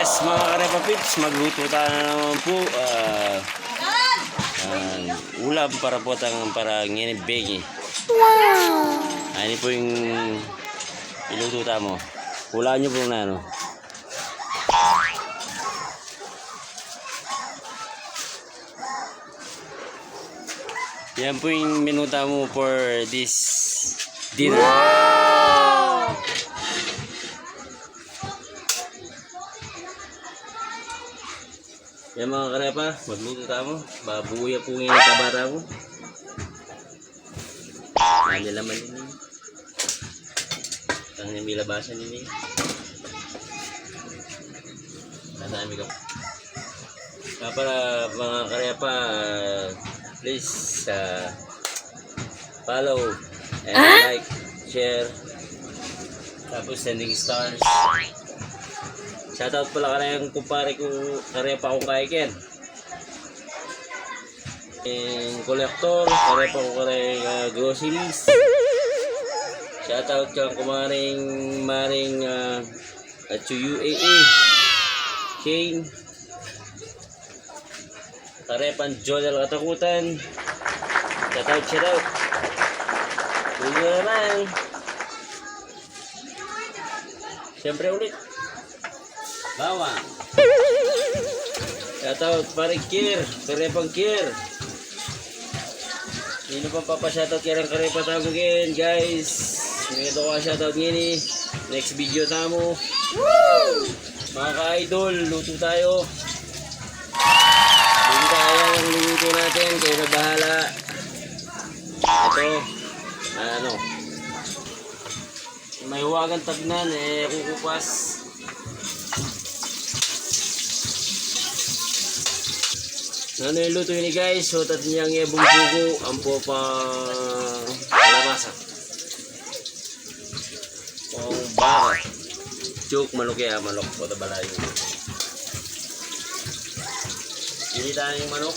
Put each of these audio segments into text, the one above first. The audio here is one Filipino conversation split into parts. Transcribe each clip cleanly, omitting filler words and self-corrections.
Yes, mga karepa pips, magluto tayo na naman po. Ulam para po para nginibegi. Wow! Ini po yung iluto tayo mo. Hulaan nyo po na ano. Yan po yung minuta mo for this dinner. Wow! Yan mga karepa, magluto tayo mo. Babuya po ngayon yung kabara mo. Ano laman din yun. Ang may labasan din yun. Nadami ka. Para mga karepa, please follow and like, share, tapos sending stars. Shoutout pala ka na yung kumpare ko karepa kong kaiken. Yung kolektor, karepa ko ka na groceries. Shoutout kang kumaring at UAE Kane. Karepan Jonel Katakutan. Shoutout. Huwag naman. Siyempre ulit. Bawang. Shoutout pare Kier, Karepang Kier. Sino pa papashoutout kaya ng Karepa Tamugin, guys. Ito ka shoutout ngini. Next video tamo. Mga ka-idol, luto tayo. Luto tayo ang luto natin, kayo na bahala. Ito, ano, may huwagan tagnan, kukupas. Ano yung luto yun guys? So tat niyang ibong pugo ang po pa kalabasa. Ang baka. Chuk manok ya, manok po tabalayo. Initaan yung manok.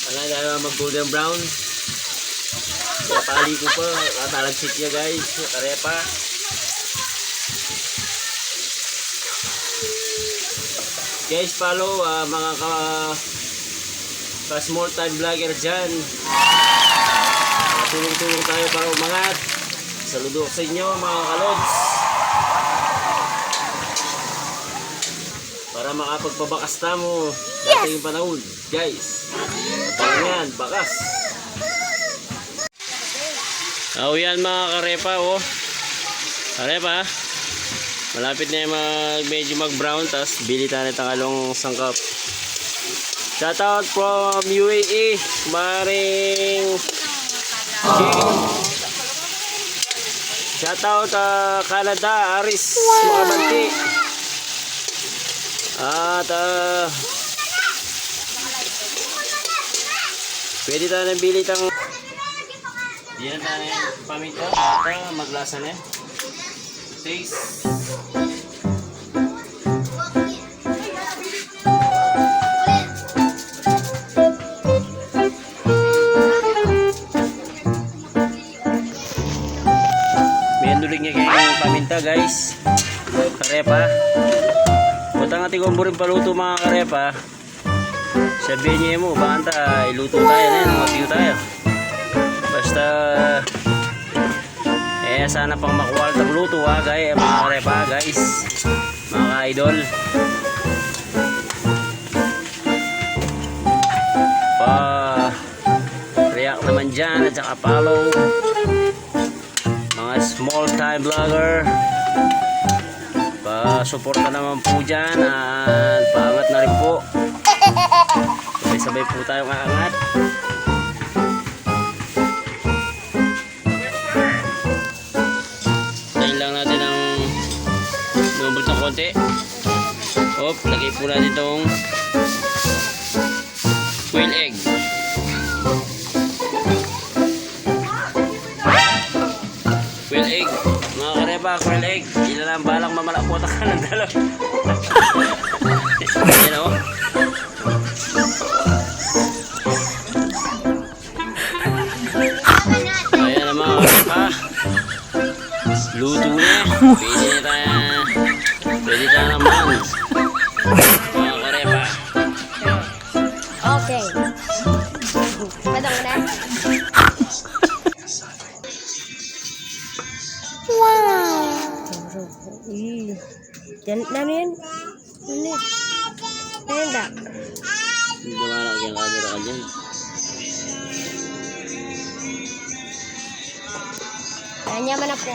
Wala tayo mag golden brown. Napali ko pa, katalagsit niya guys, karepa. Guys, follow mga ka-small time vlogger dyan. Tulong-tulong tayo para umangat. Saludo sa inyo mga kalods. Para makapagpabakas tamo dati yung panahon. Guys, parang yan, bakas. Yan mga karepa oh. Karepa malapit na yung medyo mag-brown, tapos bili tayo ng tangalong sangkap. Shoutout from UAE, maring King. Shoutout Canada, Aris, mga banti. At pwede tayo nang bili tang diyan tayo yung paminta at maglasa na taste. Dulig niya kayong paminta guys. Karepa. Butang ating kumburin paluto mga karepa. Sabihin niya mo, baka iluto tayo na yan. Matiyo tayo. Basta sana pang makuha ang luto guys, mga karepa guys. Mga ka-idol. React naman dyan at saka follow. Small time vlogger, pa-suporta naman po dyan at paangat na rin po. Sabay-sabay po tayong aangat. Tayin lang natin ang lumabot ng konti. Lagay po natin itong quail egg. Quail egg, mga karepa, quail egg. Hindi na lang balang mamalakota ka ng dalaw. Yan o. Ayan na mga karepa. Luto na. Pwede tayo naman. Mga karepa. Okay. Padang na. Wow! Yan, ano yan? Ano yan? Ayan ba? Hindi naman ako yung camera ka dyan. Ayan yaman na po.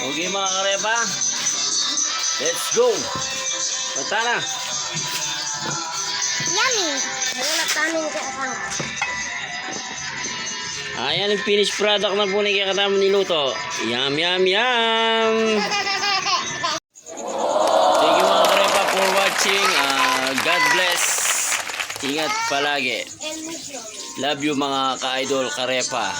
Okay mga karepa. Let's go. Bata na. Yummy! Ayan na tanin ko ako. Ayan yung finished product na po na ikakatama niluto. Yum, yum, yum. Thank you mga karepa for watching. God bless. Ingat palagi. Love you mga ka-idol karepa.